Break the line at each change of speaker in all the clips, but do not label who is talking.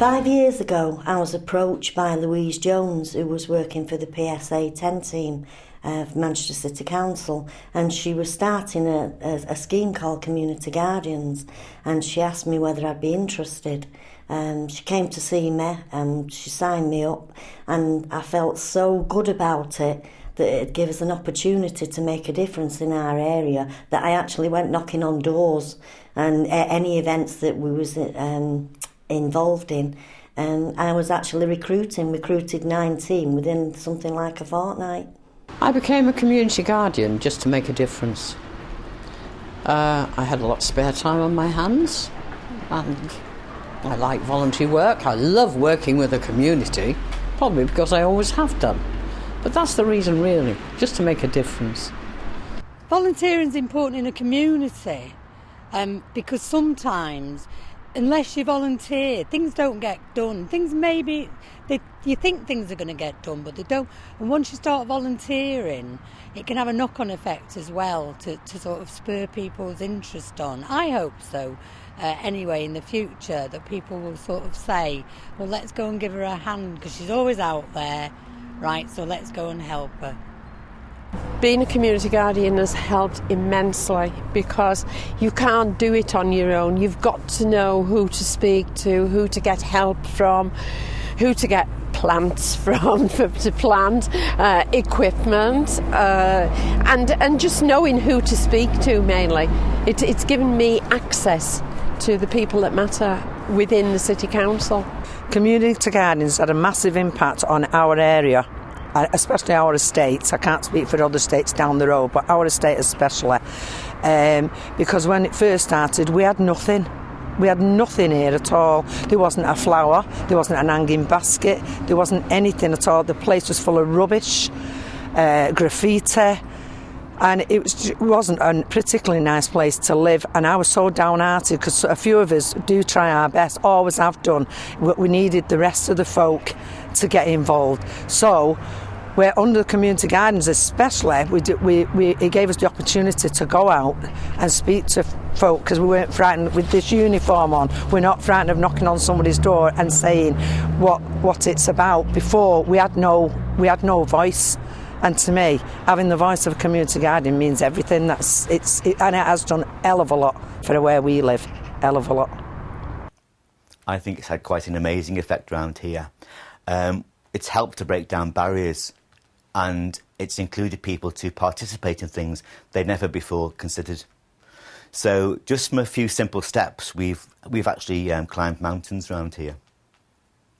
5 years ago, I was approached by Louise Jones, who was working for the PSA 10 team of Manchester City Council, and she was starting a scheme called Community Guardians, and she asked me whether I'd be interested. She came to see me and she signed me up, and I felt so good about it that it'd give us an opportunity to make a difference in our area, that I actually went knocking on doors and any events that we was involved in, and I was actually recruited 19 within something like a fortnight.
I became a community guardian just to make a difference. I had a lot of spare time on my hands, and I like volunteer work. I love working with the community, probably because I always have done. But that's the reason, really, just to make a difference.
Volunteering is important in a community because sometimes, unless you volunteer, things don't get done. Things maybe, you think things are going to get done, but they don't. And once you start volunteering, it can have a knock-on effect as well to sort of spur people's interest on. I hope so. Anyway, in the future, that people will sort of say, well, let's go and give her a hand because she's always out there, right, so let's go and help her.
Being a community guardian has helped immensely because you can't do it on your own. You've got to know who to speak to, who to get help from, who to get plants from to plant, equipment, and just knowing who to speak to mainly. It's given me access to the people that matter within the City Council.
Community Guardians had a massive impact on our area, especially our estates. I can't speak for other estates down the road, but our estate especially, because when it first started we had nothing. We had nothing here at all. There wasn't a flower, there wasn't an hanging basket, there wasn't anything at all. The place was full of rubbish, graffiti, and it wasn't a particularly nice place to live. And I was so downhearted because a few of us do try our best, always have done, but we needed the rest of the folk to get involved. So we're under the community guidance, especially it gave us the opportunity to go out and speak to folk, because we weren't frightened with this uniform on. We're not frightened of knocking on somebody's door and saying what it's about. Before we had no voice, and to me, having the voice of a community guardian means everything. And it has done a hell of a lot for where we live, hell of a lot.
I think it's had quite an amazing effect around here. It's helped to break down barriers, and it's included people to participate in things they'd never before considered. So just from a few simple steps, we've actually climbed mountains around here,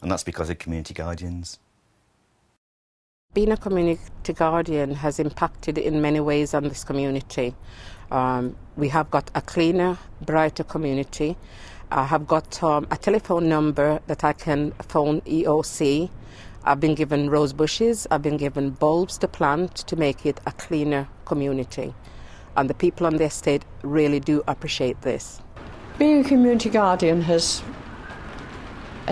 and that's because of community guardians.
Being a community guardian has impacted in many ways on this community. We have got a cleaner, brighter community. I have got a telephone number that I can phone EOC. I've been given rose bushes, I've been given bulbs to plant to make it a cleaner community. And the people on the estate really do appreciate this.
Being a community guardian has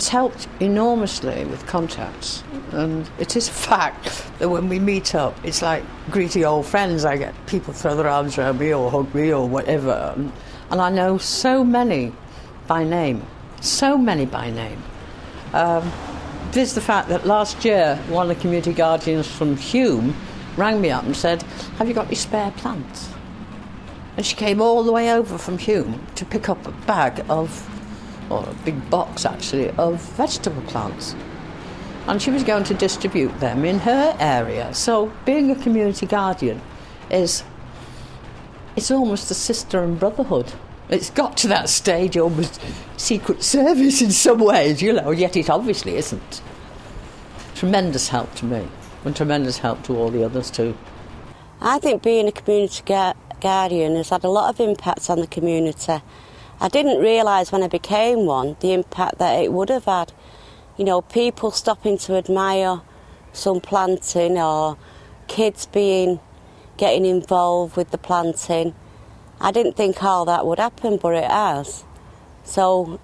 helped enormously with contacts, and it is a fact that when we meet up, it's like greeting old friends. I get people throw their arms around me or hug me or whatever, and I know so many by name, so many by name. There's the fact that last year one of the community guardians from Hume rang me up and said, have you got any spare plants? And she came all the way over from Hume to pick up a bag of, or a big box actually, of vegetable plants. And she was going to distribute them in her area. So being a community guardian it's almost a sister and brotherhood. It's got to that stage, almost secret service in some ways, yet it obviously isn't. Tremendous help to me, and tremendous help to all the others too.
I think being a community guardian has had a lot of impacts on the community. I didn't realise when I became one the impact that it would have had. People stopping to admire some planting, or kids getting involved with the planting. I didn't think all that would happen, but it has. So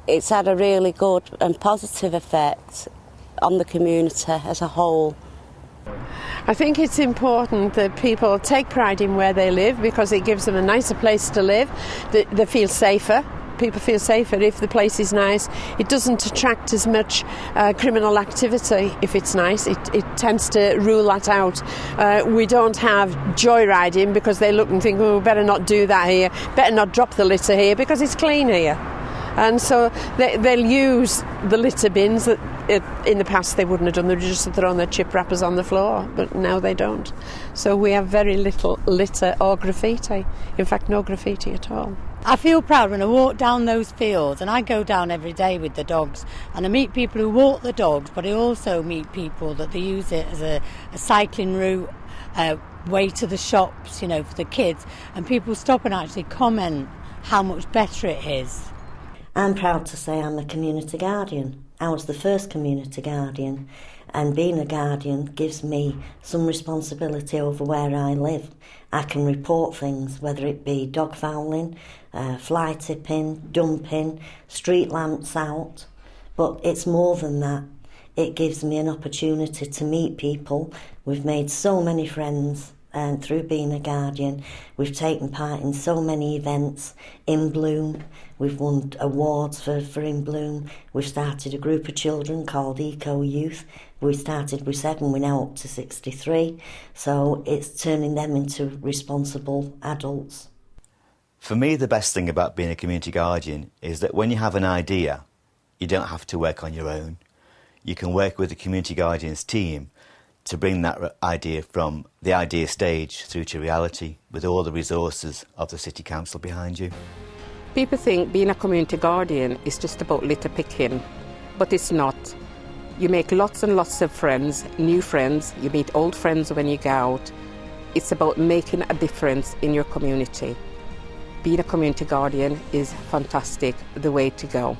it's had a really good and positive effect on the community as a whole.
I think it's important that people take pride in where they live because it gives them a nicer place to live. They feel safer people feel safer if the place is nice. It doesn't attract as much criminal activity if it's nice. It tends to rule that out. We don't have joyriding because they look and think, oh, better not do that here, better not drop the litter here because it's clean here. And so they'll use the litter bins that in the past they wouldn't have done. They'd just thrown their chip wrappers on the floor, but now they don't. So we have very little litter or graffiti. In fact, no graffiti at all.
I feel proud when I walk down those fields, and I go down every day with the dogs, and I meet people who walk the dogs, but I also meet people that they use it as a cycling route, way to the shops, you know, for the kids, and people stop and actually comment how much better it is.
I'm proud to say I'm a community guardian. I was the first community guardian, and being a guardian gives me some responsibility over where I live. I can report things, whether it be dog fouling, fly tipping, dumping, street lamps out, but it's more than that. It gives me an opportunity to meet people. We've made so many friends. And through being a guardian, we've taken part in so many events. In Bloom, we've won awards for In Bloom. We've started a group of children called Eco Youth. We started with 7, we're now up to 63. So it's turning them into responsible adults.
For me, the best thing about being a community guardian is that when you have an idea, you don't have to work on your own. You can work with the community guardians team to bring that idea from the idea stage through to reality with all the resources of the City Council behind you.
People think being a community guardian is just about litter picking, but it's not. You make lots and lots of friends, new friends, you meet old friends when you go out. It's about making a difference in your community. Being a community guardian is fantastic, the way to go.